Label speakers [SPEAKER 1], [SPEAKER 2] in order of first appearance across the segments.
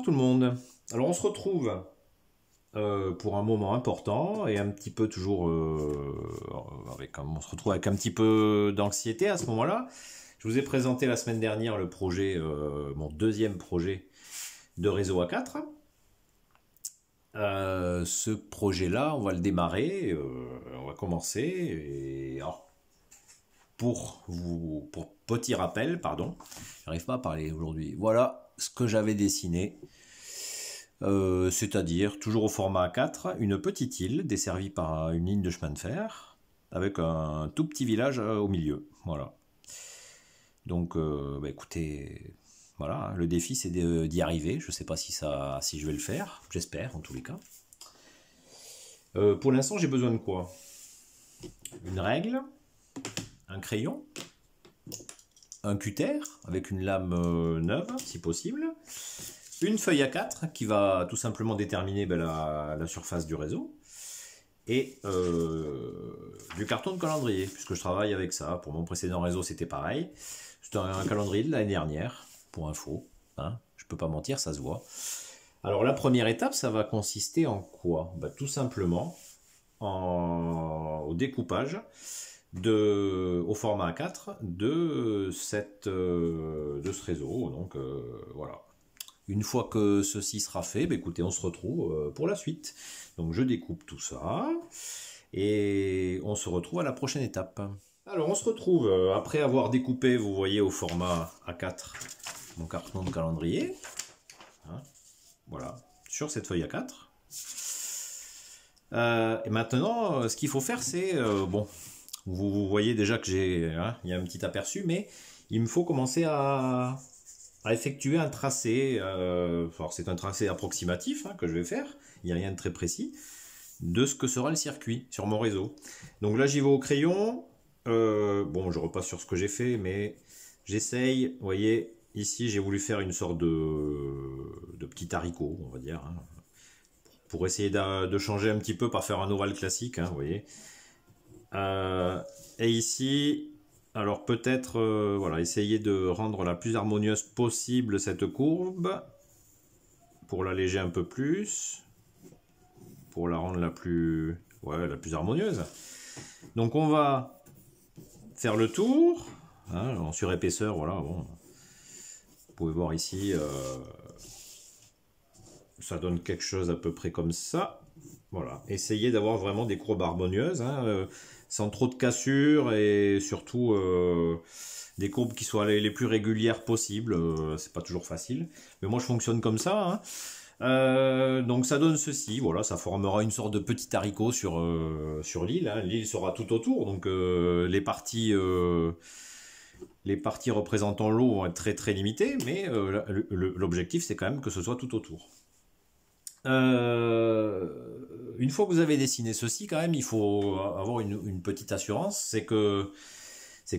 [SPEAKER 1] Bonsoir tout le monde. Alors on se retrouve pour un moment important et un petit peu toujours on se retrouve avec un petit peu d'anxiété à ce moment-là. Je vous ai présenté la semaine dernière le projet, mon deuxième projet de réseau A4. Ce projet-là, on va le démarrer, on va commencer. Et alors, pour petit rappel, pardon, j'arrive pas à parler aujourd'hui. Voilà ce que j'avais dessiné. C'est-à-dire toujours au format A4, une petite île desservie par une ligne de chemin de fer, avec un tout petit village au milieu. Voilà. Donc, écoutez, voilà, le défi c'est d'y arriver. Je ne sais pas si je vais le faire, j'espère en tous les cas. Pour l'instant, j'ai besoin de quoi? Une règle, un crayon, un cutter avec une lame neuve, si possible. Une feuille A4 qui va tout simplement déterminer la surface du réseau. Et du carton de calendrier, puisque je travaille avec ça. Pour mon précédent réseau, c'était pareil. C'était un calendrier de l'année dernière, pour info. Hein, je peux pas mentir, ça se voit. Alors la première étape, ça va consister en quoi? Tout simplement au découpage au format A4 de ce réseau. Donc voilà. Une fois que ceci sera fait, écoutez, on se retrouve pour la suite. Donc je découpe tout ça et on se retrouve à la prochaine étape. Alors on se retrouve après avoir découpé, vous voyez, au format A4 mon carton de calendrier. Hein, voilà, sur cette feuille A4. Et maintenant, ce qu'il faut faire, c'est bon. Vous voyez déjà que il y a un petit aperçu, mais il me faut commencer à effectuer un tracé. Alors c'est un tracé approximatif que je vais faire. Il n'y a rien de très précis de ce que sera le circuit sur mon réseau. Donc là, j'y vais au crayon. Bon, je repasse sur ce que j'ai fait, mais j'essaye. Vous voyez, ici, j'ai voulu faire une sorte de petit haricot, on va dire, pour essayer de changer un petit peu, par faire un ovale classique, vous voyez. Et ici, alors peut-être, voilà, essayer de rendre la plus harmonieuse possible cette courbe, pour l'alléger un peu plus, pour la rendre la plus harmonieuse. Donc on va faire le tour, en surépaisseur, voilà, bon. Vous pouvez voir ici, ça donne quelque chose à peu près comme ça. Voilà, essayez d'avoir vraiment des courbes harmonieuses, sans trop de cassures et surtout des courbes qui soient les plus régulières possibles. C'est pas toujours facile, mais moi je fonctionne comme ça. Donc ça donne ceci, voilà, ça formera une sorte de petit haricot sur l'île. L'île sera tout autour, donc les parties représentant l'eau vont être très très limitées, mais l'objectif c'est quand même que ce soit tout autour. Une fois que vous avez dessiné ceci, quand même, il faut avoir une petite assurance, c'est que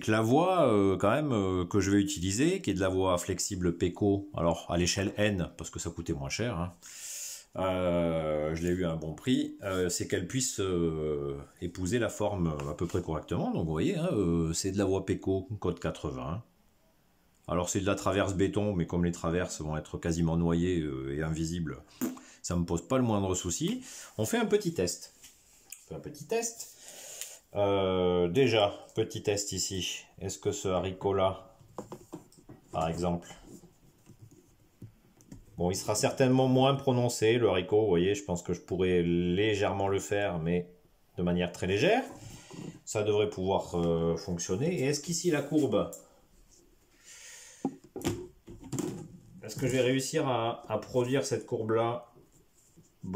[SPEAKER 1] la voie quand même que je vais utiliser, qui est de la voie flexible Peco, alors à l'échelle N, parce que ça coûtait moins cher, je l'ai eu à un bon prix, c'est qu'elle puisse épouser la forme à peu près correctement. Donc vous voyez, c'est de la voie Peco code 80. Alors c'est de la traverse béton, mais comme les traverses vont être quasiment noyées et invisibles, ça me pose pas le moindre souci. On fait un petit test. Déjà, petit test ici. Est-ce que ce haricot-là, par exemple, bon, il sera certainement moins prononcé, le haricot, vous voyez, je pense que je pourrais légèrement le faire, mais de manière très légère. Ça devrait pouvoir fonctionner. Et est-ce qu'ici, la courbe, est-ce que je vais réussir à produire cette courbe-là?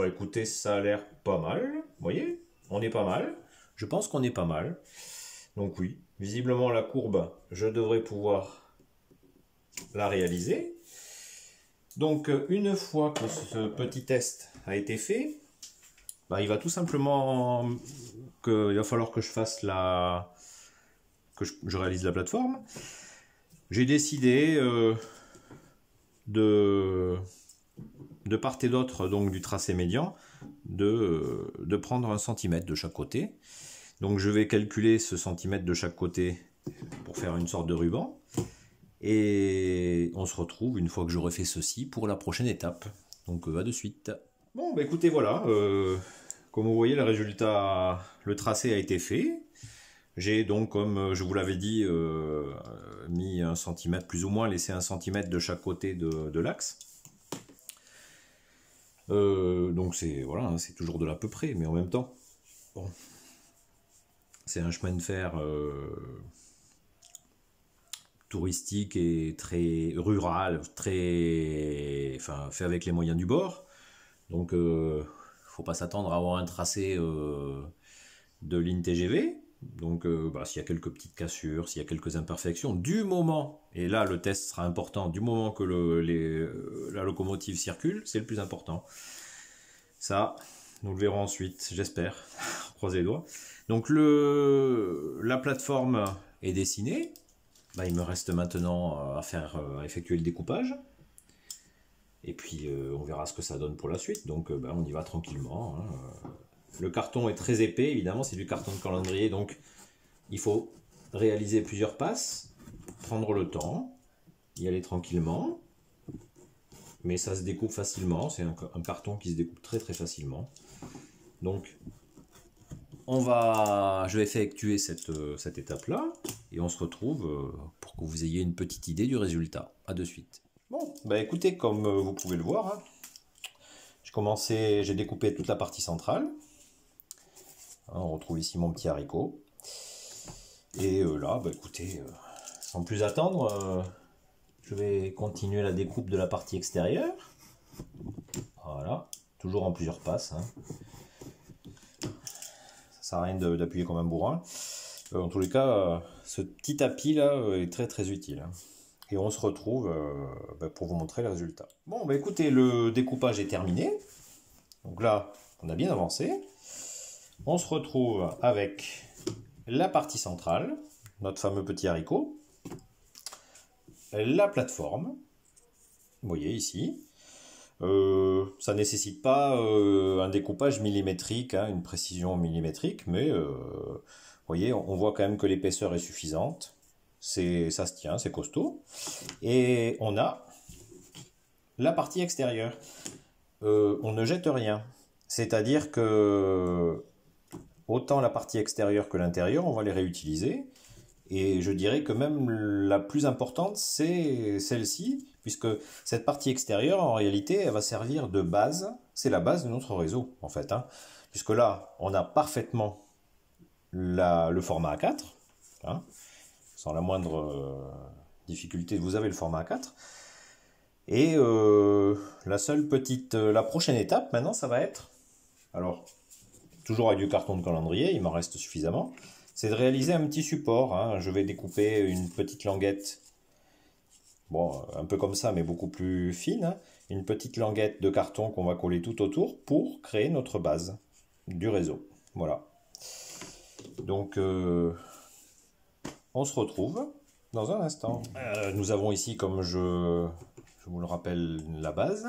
[SPEAKER 1] Écoutez, ça a l'air pas mal. Vous voyez, on est pas mal. Je pense qu'on est pas mal. Donc oui, visiblement la courbe, je devrais pouvoir la réaliser. Donc une fois que ce petit test a été fait, il va tout simplement il va falloir que je fasse que je réalise la plateforme. J'ai décidé de part et d'autre donc du tracé médian de prendre 1 cm de chaque côté. Donc je vais calculer ce centimètre de chaque côté pour faire une sorte de ruban. Et on se retrouve une fois que j'aurai fait ceci pour la prochaine étape. Donc à de suite. Bon, bah écoutez, voilà. Comme vous voyez, le résultat, le tracé a été fait. J'ai donc, comme je vous l'avais dit, mis 1 cm, plus ou moins laissé 1 cm de chaque côté de l'axe. Donc c'est voilà, hein, c'est toujours de l'à peu près, mais en même temps, bon, c'est un chemin de fer touristique et très rural, très, enfin, fait avec les moyens du bord. Donc, faut pas s'attendre à avoir un tracé de ligne TGV. Donc, bah, s'il y a quelques petites cassures, s'il y a quelques imperfections, du moment, et là le test sera important, du moment que la locomotive circule, c'est le plus important. Ça, nous le verrons ensuite, j'espère. Croisez les doigts. Donc, la plateforme est dessinée. Bah, il me reste maintenant à effectuer le découpage. Et puis, on verra ce que ça donne pour la suite. Donc, bah, on y va tranquillement, hein. Le carton est très épais, évidemment, c'est du carton de calendrier, donc il faut réaliser plusieurs passes, prendre le temps, y aller tranquillement, mais ça se découpe facilement, c'est un carton qui se découpe très très facilement. Donc je vais effectuer cette étape-là, et on se retrouve pour que vous ayez une petite idée du résultat. A de suite. Bon, bah écoutez, comme vous pouvez le voir, hein, j'ai découpé toute la partie centrale. On retrouve ici mon petit haricot. Et là, bah écoutez, sans plus attendre, je vais continuer la découpe de la partie extérieure. Voilà, toujours en plusieurs passes, hein. Ça sert à rien d'appuyer comme un bourrin. En tous les cas, ce petit tapis là est très très utile, hein. Et on se retrouve bah, pour vous montrer le résultat. Bon, bah écoutez, le découpage est terminé. Donc là, on a bien avancé. On se retrouve avec la partie centrale, notre fameux petit haricot, la plateforme, vous voyez ici. Ça ne nécessite pas un découpage millimétrique, hein, une précision millimétrique, mais vous voyez, on voit quand même que l'épaisseur est suffisante. Ça se tient, c'est costaud. Et on a la partie extérieure. On ne jette rien. C'est-à-dire que autant la partie extérieure que l'intérieur, on va les réutiliser. Et je dirais que même la plus importante, c'est celle-ci, puisque cette partie extérieure, en réalité, elle va servir de base. C'est la base de notre réseau, en fait, hein. Puisque là, on a parfaitement le format A4, hein, sans la moindre difficulté, vous avez le format A4. Et la prochaine étape, maintenant, ça va être, alors, toujours avec du carton de calendrier, il m'en reste suffisamment, c'est de réaliser un petit support, hein. Je vais découper une petite languette, bon, un peu comme ça, mais beaucoup plus fine, hein. Une petite languette de carton qu'on va coller tout autour pour créer notre base du réseau. Voilà. Donc, on se retrouve dans un instant. Nous avons ici, comme je vous le rappelle, la base.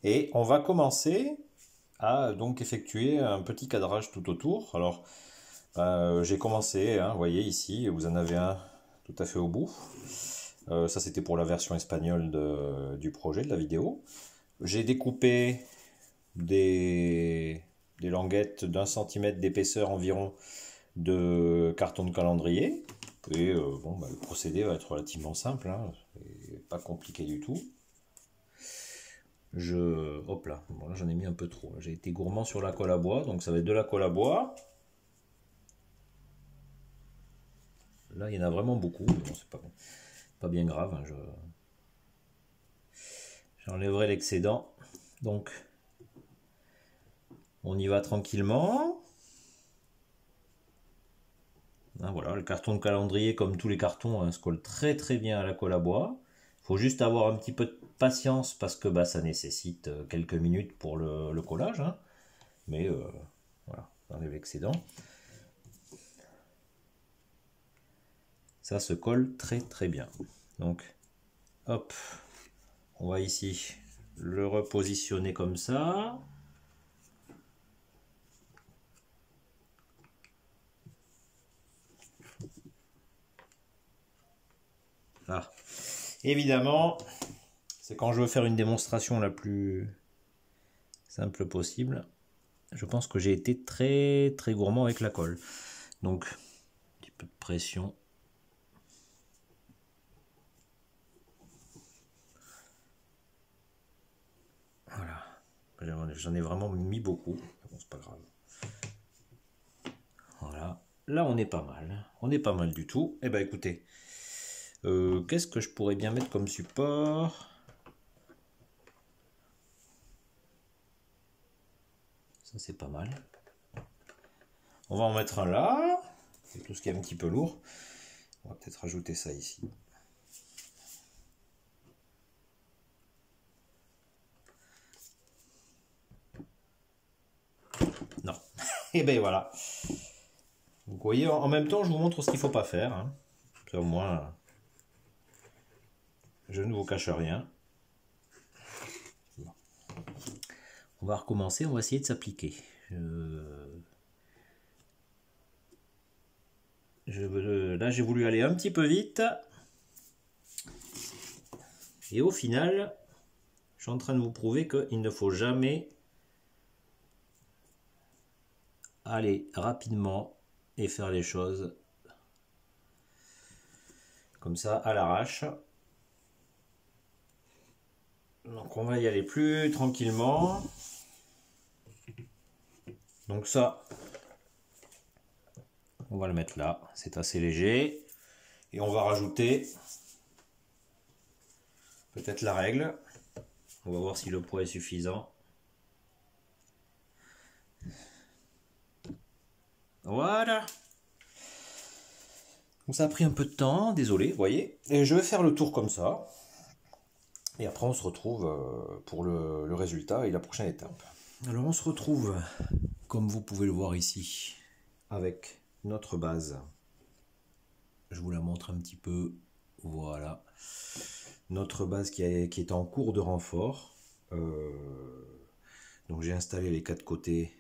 [SPEAKER 1] Et on va commencer à donc effectuer un petit cadrage tout autour. Alors, j'ai commencé, hein, vous voyez ici, vous en avez un tout à fait au bout. Ça, c'était pour la version espagnole du projet, de la vidéo. J'ai découpé des languettes d'1 cm d'épaisseur environ de carton de calendrier. Et bon, bah, le procédé va être relativement simple, hein, c'est pas compliqué du tout. Hop là, bon, là j'en ai mis un peu trop. J'ai été gourmand sur la colle à bois, donc ça va être de la colle à bois. Là, il y en a vraiment beaucoup, mais bon, c'est pas bien grave, hein, j'enlèverai l'excédent. Donc, on y va tranquillement. Hein, voilà, le carton de calendrier, comme tous les cartons, hein, se colle très très bien à la colle à bois. Il faut juste avoir un petit peu de patience parce que bah, ça nécessite quelques minutes pour le collage, hein. Mais voilà, on enlève l'excédent. Ça se colle très très bien. Donc, hop, on va ici le repositionner comme ça. Là. Évidemment, c'est quand je veux faire une démonstration la plus simple possible. Je pense que j'ai été très très gourmand avec la colle. Donc, un petit peu de pression. Voilà. J'en ai vraiment mis beaucoup. Bon, c'est pas grave. Voilà. Là, on est pas mal. On est pas mal du tout. Eh ben, écoutez. Qu'est-ce que je pourrais bien mettre comme support? Ça, c'est pas mal. On va en mettre un là. C'est tout ce qui est un petit peu lourd. On va peut-être rajouter ça ici. Non. Et ben voilà. Vous voyez, en même temps, je vous montre ce qu'il ne faut pas faire. Hein. Au moins, je ne vous cache rien. Bon. On va recommencer, on va essayer de s'appliquer. Là, j'ai voulu aller un petit peu vite. Et au final, je suis en train de vous prouver qu'il ne faut jamais aller rapidement et faire les choses comme ça à l'arrache. Donc on va y aller plus tranquillement. Donc ça, on va le mettre là, c'est assez léger. Et on va rajouter peut-être la règle. On va voir si le poids est suffisant. Voilà. Donc ça a pris un peu de temps, désolé, vous voyez. Et je vais faire le tour comme ça. Et après on se retrouve pour le résultat et la prochaine étape. Alors on se retrouve, comme vous pouvez le voir ici, avec notre base. Je vous la montre un petit peu. Voilà. Notre base qui est en cours de renfort. Donc j'ai installé les 4 côtés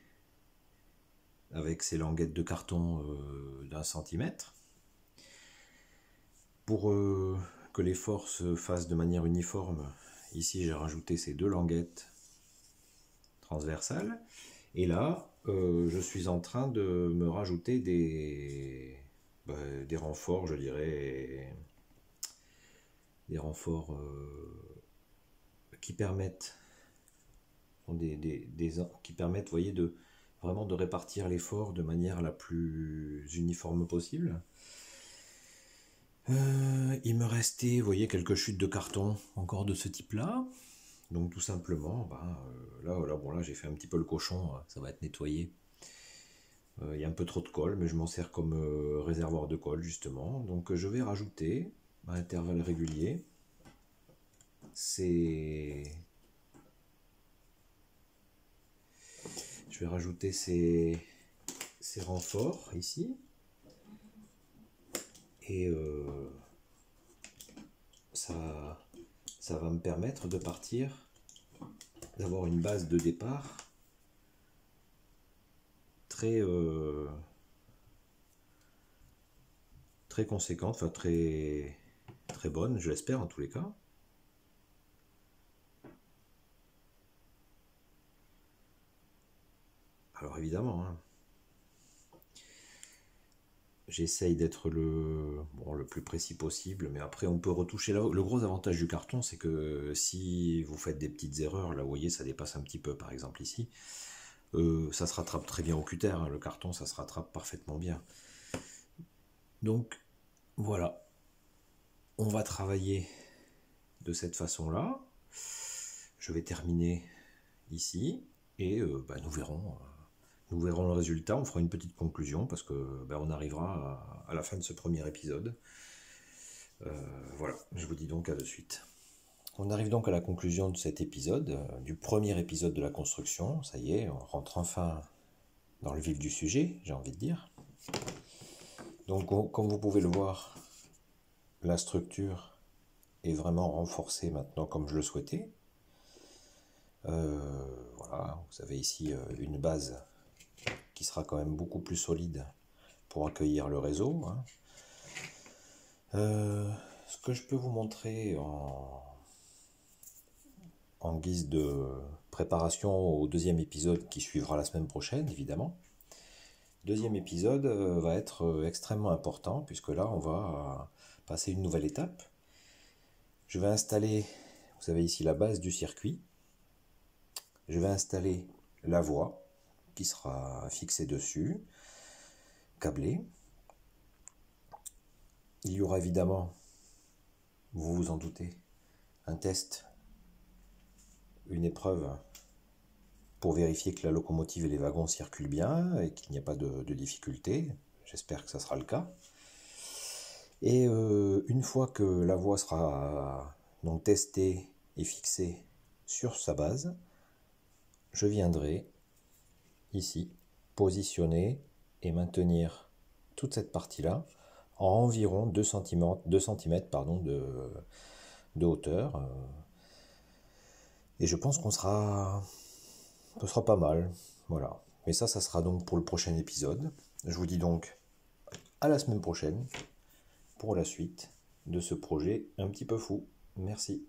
[SPEAKER 1] avec ces languettes de carton d'1 centimètre. Pour que l'effort se fasse de manière uniforme, ici j'ai rajouté ces 2 languettes transversales. Et là, je suis en train de me rajouter des renforts, je dirais, des renforts qui permettent, qui permettent, vous voyez, vraiment de répartir l'effort de manière la plus uniforme possible. Il me restait, vous voyez, quelques chutes de carton encore de ce type-là. Donc tout simplement, là j'ai fait un petit peu le cochon, ça va être nettoyé. Il y a un peu trop de colle, mais je m'en sers comme réservoir de colle justement. Donc je vais rajouter à intervalles réguliers je vais rajouter ces renforts ici. Et ça va me permettre de partir, d'avoir une base de départ très conséquente, enfin très bonne, je l'espère en tous les cas. Alors évidemment, hein, j'essaye d'être le plus précis possible, mais après on peut retoucher. Le gros avantage du carton, c'est que si vous faites des petites erreurs, là vous voyez ça dépasse un petit peu par exemple ici, ça se rattrape très bien au cutter, hein, le carton ça se rattrape parfaitement bien. Donc voilà, on va travailler de cette façon là. Je vais terminer ici et nous verrons le résultat. On fera une petite conclusion parce que on arrivera à la fin de ce premier épisode. Voilà, je vous dis donc à de suite. On arrive donc à la conclusion de cet épisode, du premier épisode de la construction. Ça y est, on rentre enfin dans le vif du sujet, j'ai envie de dire. Donc comme vous pouvez le voir, la structure est vraiment renforcée maintenant comme je le souhaitais. Voilà, vous avez ici une base qui sera quand même beaucoup plus solide pour accueillir le réseau. Hein. ce que je peux vous montrer en guise de préparation au deuxième épisode qui suivra la semaine prochaine, évidemment. Deuxième épisode va être extrêmement important puisque là on va passer une nouvelle étape. Je vais installer, vous savez ici la base du circuit. Je vais installer la voie qui sera fixée dessus, câblée. Il y aura évidemment, vous vous en doutez, un test, une épreuve pour vérifier que la locomotive et les wagons circulent bien et qu'il n'y a pas de difficultés. J'espère que ça sera le cas. Et une fois que la voie sera donc testée et fixée sur sa base, je viendrai ici positionner et maintenir toute cette partie-là en environ 2 cm, de hauteur. Et je pense qu'on sera... Ce sera pas mal. Voilà. Mais ça sera donc pour le prochain épisode. Je vous dis donc à la semaine prochaine pour la suite de ce projet un petit peu fou. Merci.